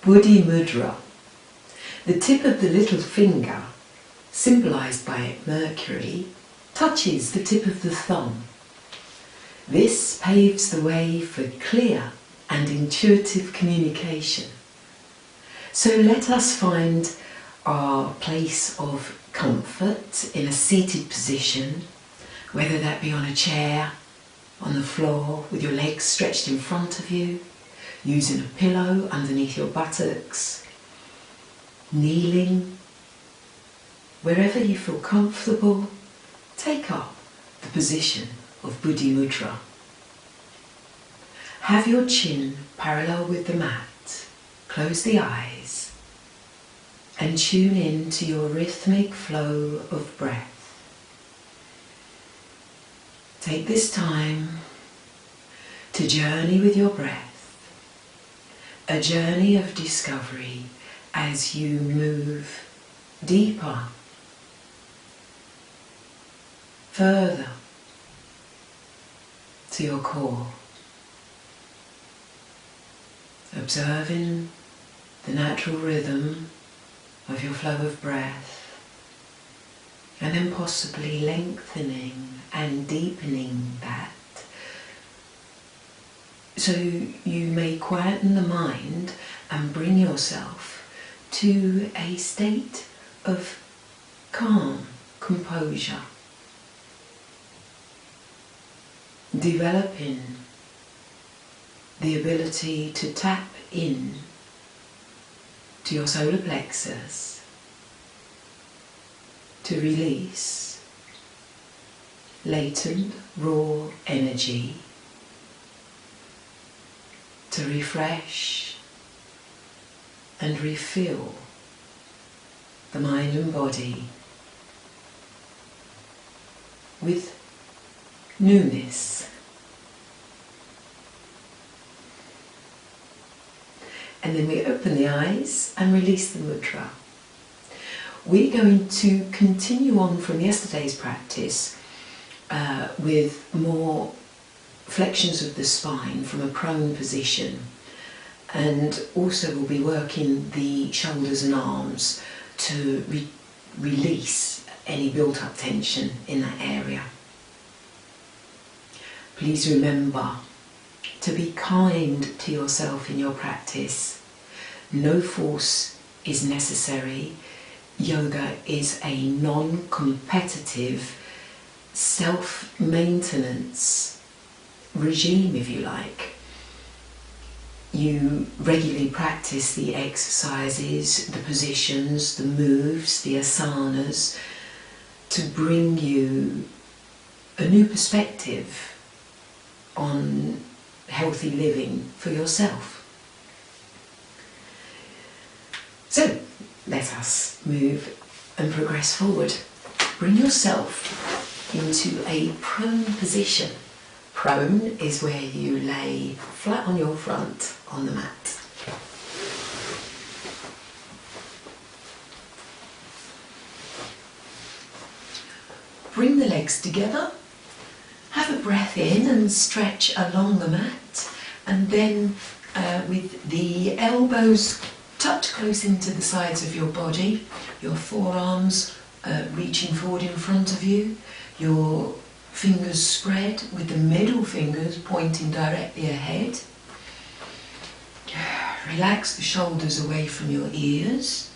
Buddhi mudra. The tip of the little finger, symbolised by Mercury, touches the tip of the thumb. This paves the way for clear and intuitive communication. So let us find our place of comfort in a seated position, whether that be on a chair, on the floor with your legs stretched in front of you, using a pillow underneath your buttocks, kneeling. Wherever you feel comfortable, take up the position of Buddhi mudra. Have your chin parallel with the mat, close the eyes and tune in to your rhythmic flow of breath. Take this time to journey with your breath, a journey of discovery as you move deeper, further to your core, observing the natural rhythm of your flow of breath, and then possibly lengthening and deepening that, so you may quieten the mind and bring yourself to a state of calm, composure, developing the ability to tap in to your solar plexus, to release latent, raw energy, to refresh and refill the mind and body with newness. And then we open the eyes and release the mudra. We're going to continue on from yesterday's practice with more flexions of the spine from a prone position, and also we'll be working the shoulders and arms to release any built-up tension in that area. Please remember to be kind to yourself in your practice. No force is necessary. Yoga is a non-competitive self-maintenance regime, if you like. You regularly practice the exercises, the positions, the moves, the asanas, to bring you a new perspective on healthy living for yourself. So let us move and progress forward. Bring yourself into a prone position. Prone is where you lay flat on your front on the mat. Bring the legs together. Have a breath in and stretch along the mat, and then with the elbows tucked close into the sides of your body, your forearms reaching forward in front of you, your fingers spread with the middle fingers pointing directly ahead. Relax the shoulders away from your ears.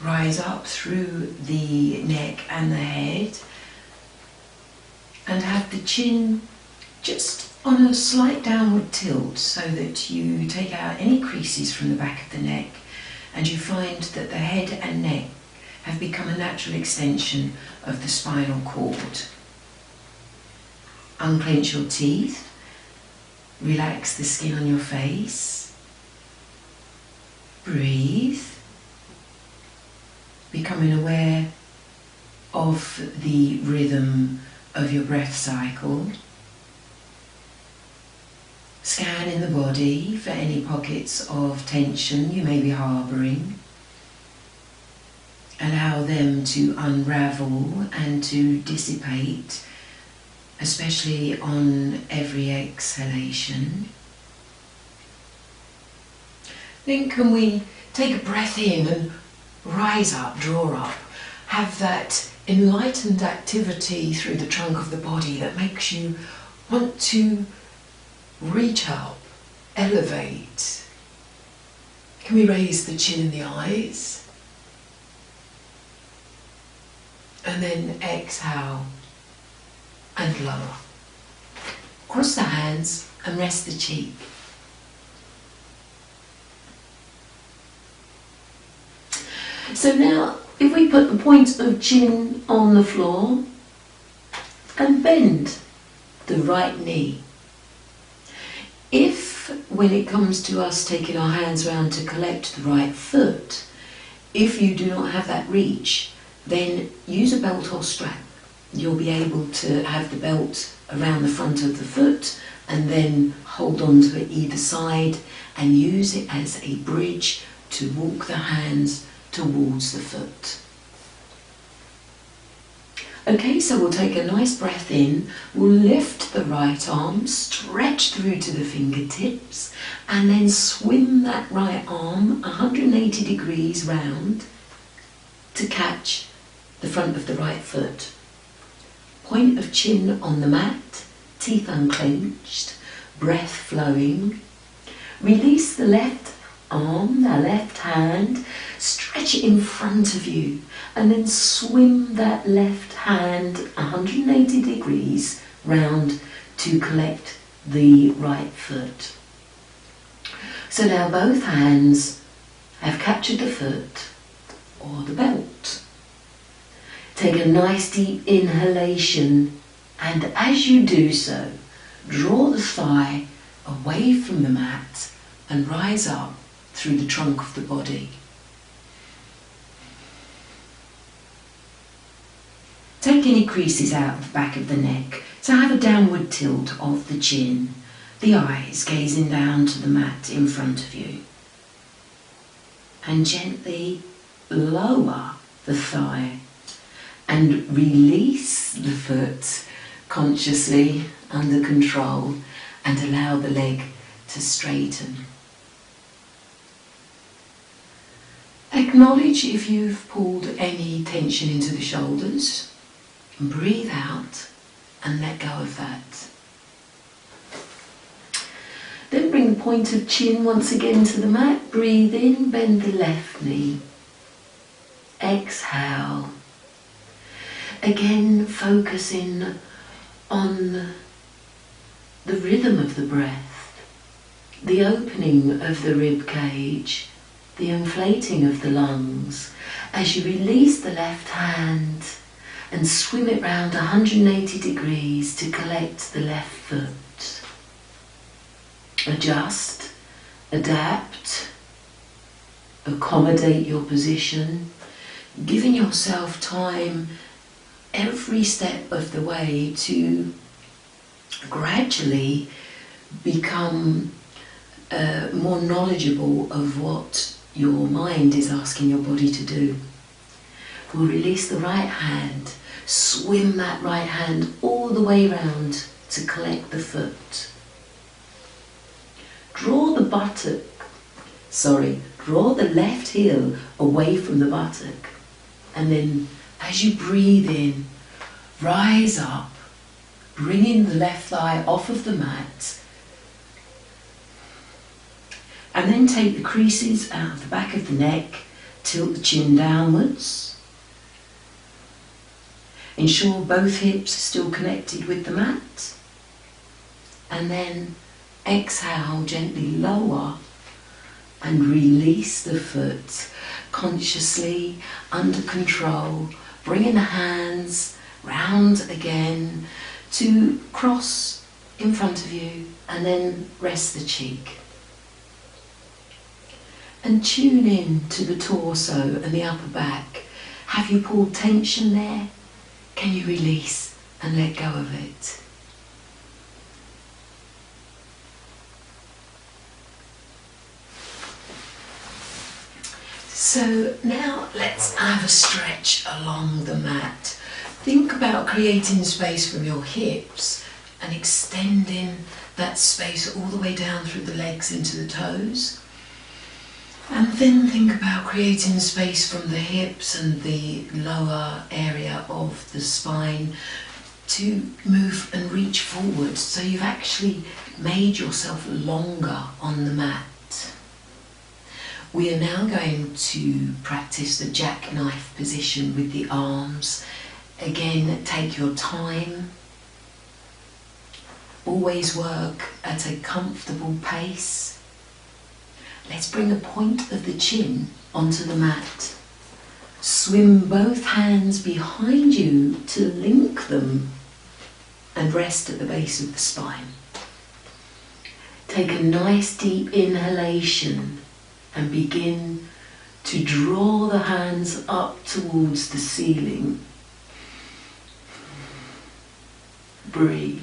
Rise up through the neck and the head, and have the chin just on a slight downward tilt so that you take out any creases from the back of the neck, and you find that the head and neck have become a natural extension of the spinal cord. Unclench your teeth, relax the skin on your face, breathe, becoming aware of the rhythm of your breath cycle. Scan in the body for any pockets of tension you may be harbouring. Allow them to unravel and to dissipate, especially on every exhalation. Then can we take a breath in and rise up, draw up, have that enlightened activity through the trunk of the body that makes you want to reach up, elevate. Can we raise the chin and the eyes? And then exhale and lower. Cross the hands and rest the cheek. So now, if we put the point of chin on the floor and bend the right knee. If, when it comes to us taking our hands round to collect the right foot, if you do not have that reach, then use a belt or strap. You'll be able to have the belt around the front of the foot and then hold on to it either side and use it as a bridge to walk the hands towards the foot. Okay, so we'll take a nice breath in, we'll lift the right arm, stretch through to the fingertips, and then swim that right arm 180 degrees round to catch the front of the right foot. Point of chin on the mat, teeth unclenched, breath flowing. Release the left arm, the left hand, stretch it in front of you and then swim that left hand 180 degrees round to collect the right foot. So now both hands have captured the foot or the belt. Take a nice deep inhalation and as you do so, draw the thigh away from the mat and rise up through the trunk of the body. Take any creases out of the back of the neck, so have a downward tilt of the chin, the eyes gazing down to the mat in front of you. And gently lower the thigh and release the foot consciously under control and allow the leg to straighten. Acknowledge if you've pulled any tension into the shoulders. Breathe out and let go of that. Then bring the point of chin once again to the mat. Breathe in, bend the left knee. Exhale. Again focusing on the rhythm of the breath, the opening of the rib cage, the inflating of the lungs as you release the left hand and swim it round 180 degrees to collect the left foot. Adjust, adapt, accommodate your position, giving yourself time every step of the way to gradually become more knowledgeable of what your mind is asking your body to do. We'll release the right hand, swim that right hand all the way round to collect the foot. Draw the left heel away from the buttock, and then as you breathe in, rise up, bringing the left thigh off of the mat, and then take the creases out of the back of the neck, tilt the chin downwards. Ensure both hips are still connected with the mat. And then exhale, gently lower and release the foot consciously, under control, bringing the hands round again to cross in front of you and then rest the cheek. And tune in to the torso and the upper back. Have you pulled tension there? Can you release and let go of it? So now let's have a stretch along the mat. Think about creating space from your hips and extending that space all the way down through the legs into the toes. And then think about creating space from the hips and the lower area of the spine to move and reach forward, so you've actually made yourself longer on the mat. We are now going to practice the jackknife position with the arms. Again, take your time. Always work at a comfortable pace. Let's bring a point of the chin onto the mat. Swim both hands behind you to link them and rest at the base of the spine. Take a nice deep inhalation and begin to draw the hands up towards the ceiling. Breathe.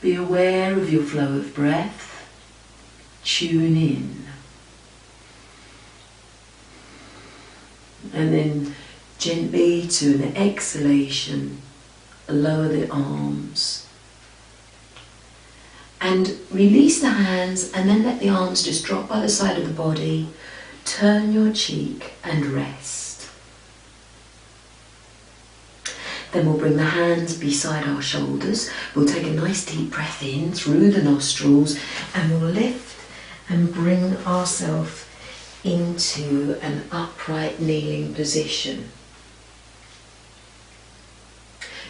Be aware of your flow of breath. Tune in. And then gently to an exhalation, lower the arms. And release the hands, and then let the arms just drop by the side of the body. Turn your cheek and rest. Then we'll bring the hands beside our shoulders. We'll take a nice deep breath in through the nostrils, and we'll lift and bring ourselves into an upright kneeling position.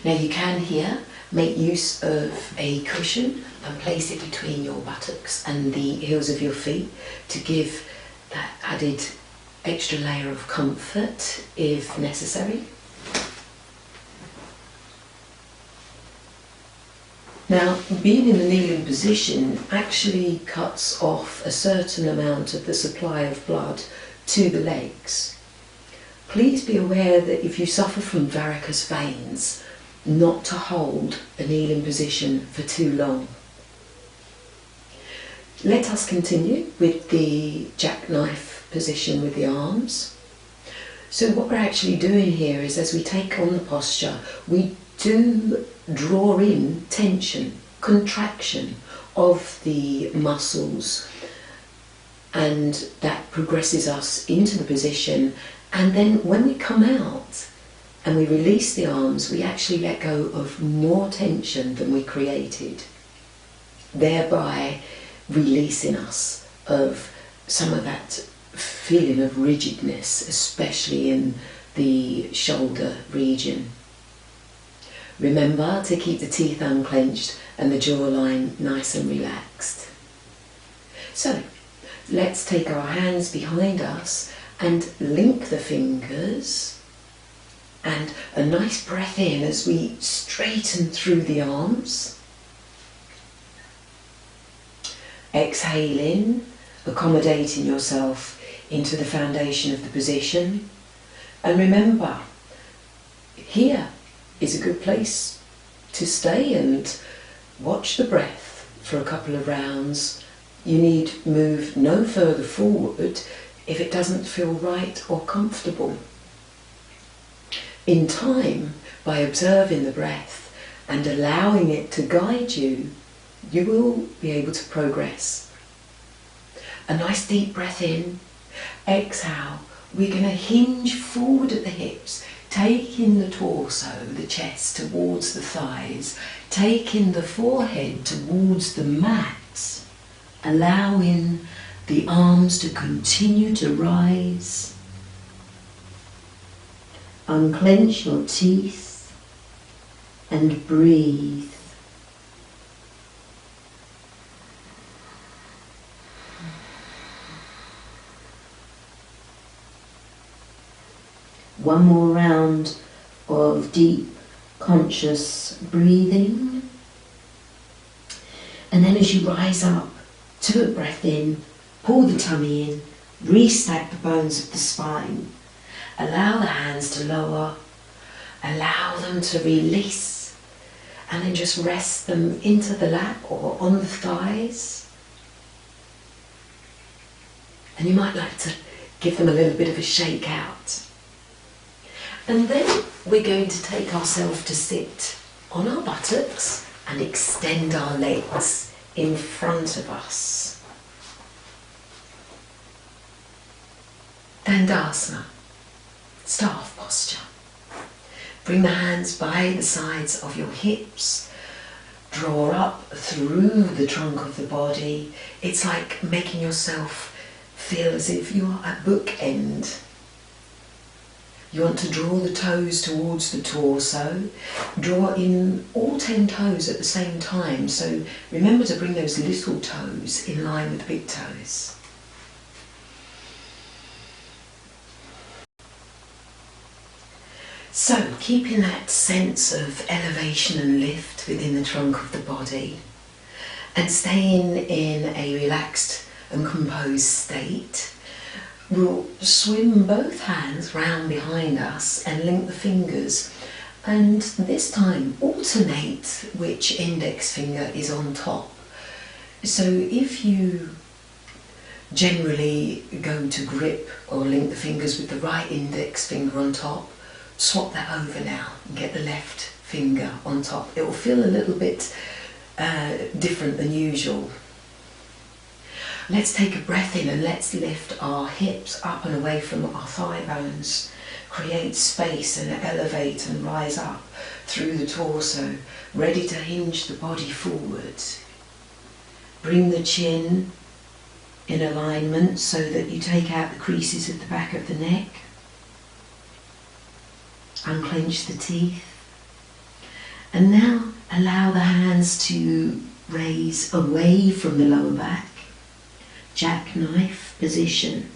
Now you can here make use of a cushion and place it between your buttocks and the heels of your feet to give that added extra layer of comfort if necessary. Now, being in the kneeling position actually cuts off a certain amount of the supply of blood to the legs. Please be aware that if you suffer from varicose veins, not to hold a kneeling position for too long. Let us continue with the jackknife position with the arms. So what we're actually doing here is, as we take on the posture, we do draw in tension, contraction of the muscles, and that progresses us into the position. And then when we come out and we release the arms, we actually let go of more tension than we created, thereby releasing us of some of that feeling of rigidness, especially in the shoulder region. Remember to keep the teeth unclenched and the jawline nice and relaxed. So, let's take our hands behind us and link the fingers, and a nice breath in as we straighten through the arms. Exhaling, accommodating yourself into the foundation of the position. And remember, here is a good place to stay and watch the breath for a couple of rounds. You need move no further forward if it doesn't feel right or comfortable. In time, by observing the breath and allowing it to guide you, you will be able to progress. A nice deep breath in. Exhale. We're going to hinge forward at the hips, taking the torso, the chest towards the thighs, taking the forehead towards the mat, allowing the arms to continue to rise. Unclench your teeth and breathe. One more round of deep, conscious breathing. And then as you rise up, to a breath in, pull the tummy in, restack the bones of the spine. Allow the hands to lower, allow them to release, and then just rest them into the lap or on the thighs. And you might like to give them a little bit of a shake out. And then we're going to take ourselves to sit on our buttocks and extend our legs in front of us. Dandasana, staff posture. Bring the hands by the sides of your hips. Draw up through the trunk of the body. It's like making yourself feel as if you are at bookend. You want to draw the toes towards the torso. Draw in all 10 toes at the same time. So remember to bring those little toes in line with the big toes. So, keeping that sense of elevation and lift within the trunk of the body and staying in a relaxed and composed state, we'll swim both hands round behind us and link the fingers, and this time alternate which index finger is on top. So if you generally go to grip or link the fingers with the right index finger on top, swap that over now and get the left finger on top. It will feel a little bit different than usual. Let's take a breath in and let's lift our hips up and away from our thigh bones. Create space and elevate and rise up through the torso, ready to hinge the body forward. Bring the chin in alignment so that you take out the creases at the back of the neck. Unclench the teeth, and now allow the hands to raise away from the lower back, jackknife position.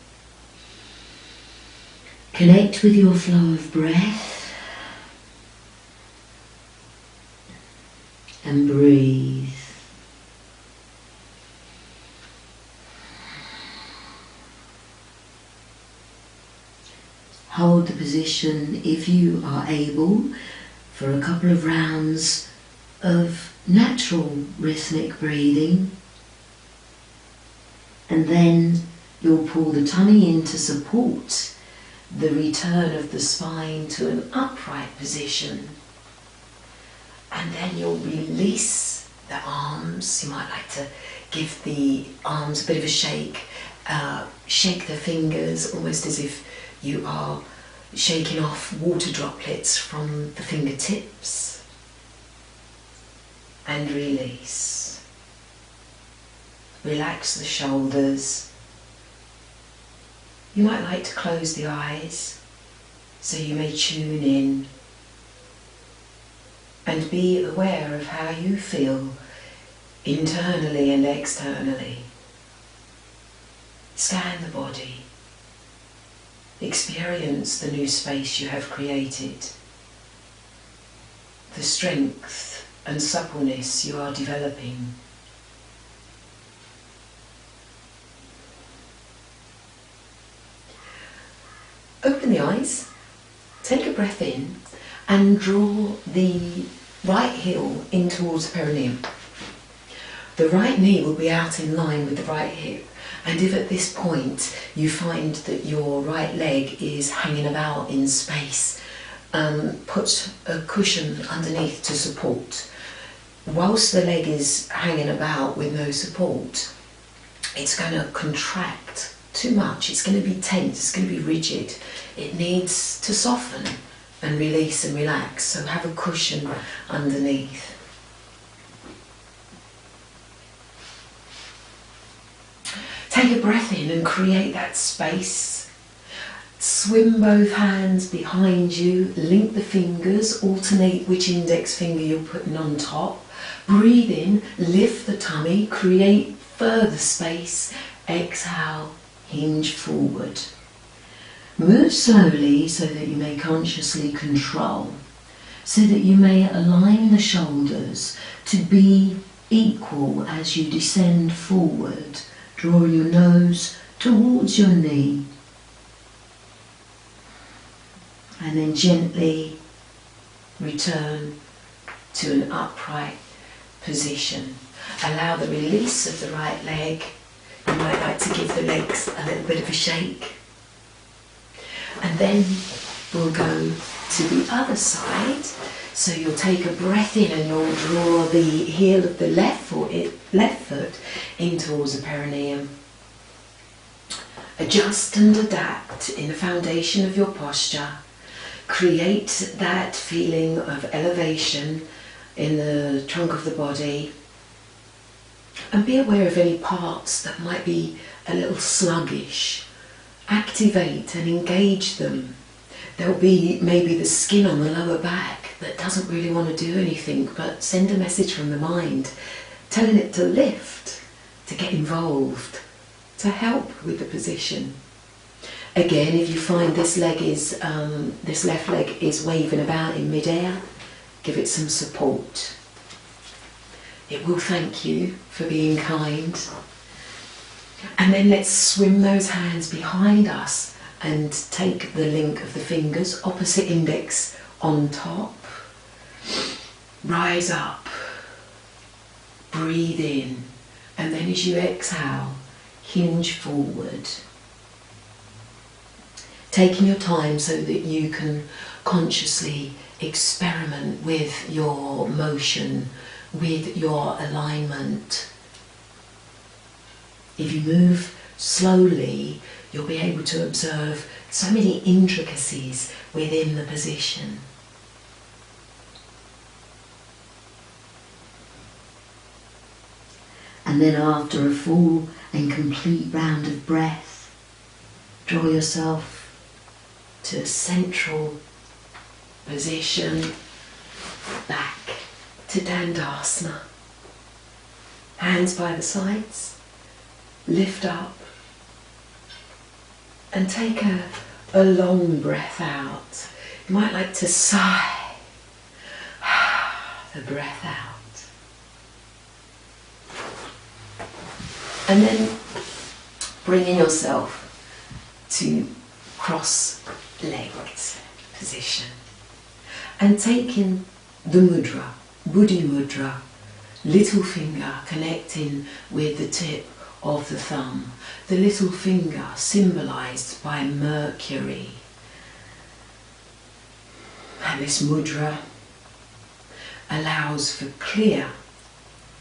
Connect with your flow of breath and breathe. Hold the position, if you are able, for a couple of rounds of natural rhythmic breathing, and then you'll pull the tummy in to support the return of the spine to an upright position, and then you'll release the arms. You might like to give the arms a bit of a shake, shake the fingers almost as if you are shaking off water droplets from the fingertips, and release. Relax the shoulders. You might like to close the eyes so you may tune in and be aware of how you feel internally and externally. Scan the body. Experience the new space you have created, the strength and suppleness you are developing. Open the eyes, take a breath in, and draw the right heel in towards the perineum. The right knee will be out in line with the right hip. And if at this point you find that your right leg is hanging about in space, put a cushion underneath to support. Whilst the leg is hanging about with no support, it's going to contract too much, it's going to be tense, it's going to be rigid. It needs to soften and release and relax, so have a cushion underneath. Take a breath in and create that space. Swim both hands behind you, link the fingers, alternate which index finger you're putting on top. Breathe in, lift the tummy, create further space. Exhale, hinge forward. Move slowly so that you may consciously control, so that you may align the shoulders to be equal as you descend forward. Draw your nose towards your knee, and then gently return to an upright position. Allow the release of the right leg. You might like to give the legs a little bit of a shake. And then we'll go to the other side. So you'll take a breath in and you'll draw the heel of the left foot in towards the perineum. Adjust and adapt in the foundation of your posture. Create that feeling of elevation in the trunk of the body. And be aware of any parts that might be a little sluggish. Activate and engage them. There'll be maybe the skin on the lower back that doesn't really want to do anything, but send a message from the mind, telling it to lift, to get involved, to help with the position. Again, if you find this left leg is waving about in mid-air, give it some support. It will thank you for being kind. And then let's swim those hands behind us and take the link of the fingers, opposite index on top. Rise up, breathe in, and then as you exhale, hinge forward. Taking your time so that you can consciously experiment with your motion, with your alignment. If you move slowly, you'll be able to observe so many intricacies within the position. And then after a full and complete round of breath, draw yourself to a central position, back to Dandasana. Hands by the sides, lift up and take a long breath out. You might like to sigh the breath out. And then bringing yourself to cross-legged position and taking the mudra, Buddhi mudra, little finger connecting with the tip of the thumb, the little finger symbolised by Mercury. And this mudra allows for clear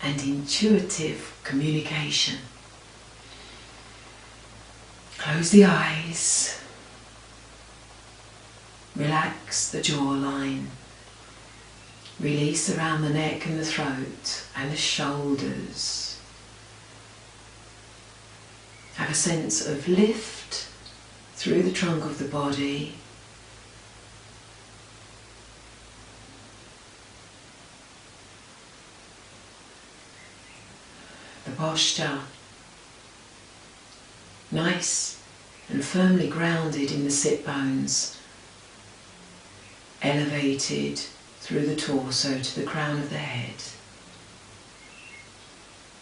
and intuitive communication. Close the eyes, relax the jawline, release around the neck and the throat and the shoulders. Have a sense of lift through the trunk of the body. The posture nice and firmly grounded in the sit bones, elevated through the torso to the crown of the head,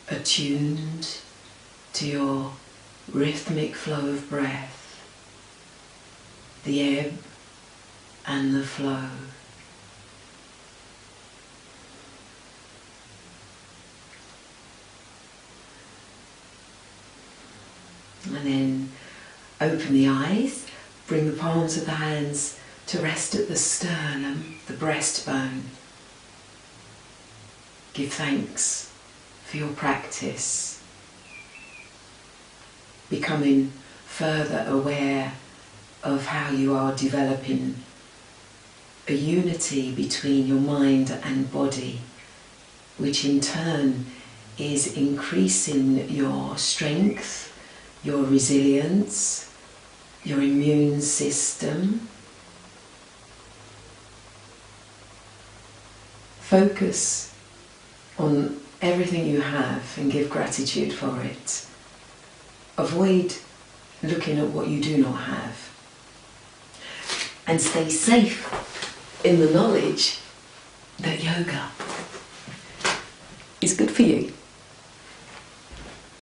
attuned to your rhythmic flow of breath, the ebb and the flow. And then open the eyes, bring the palms of the hands to rest at the sternum, the breastbone. Give thanks for your practice, becoming further aware of how you are developing a unity between your mind and body, which in turn is increasing your strength, your resilience, your immune system. Focus on everything you have and give gratitude for it. Avoid looking at what you do not have. And stay safe in the knowledge that yoga is good for you.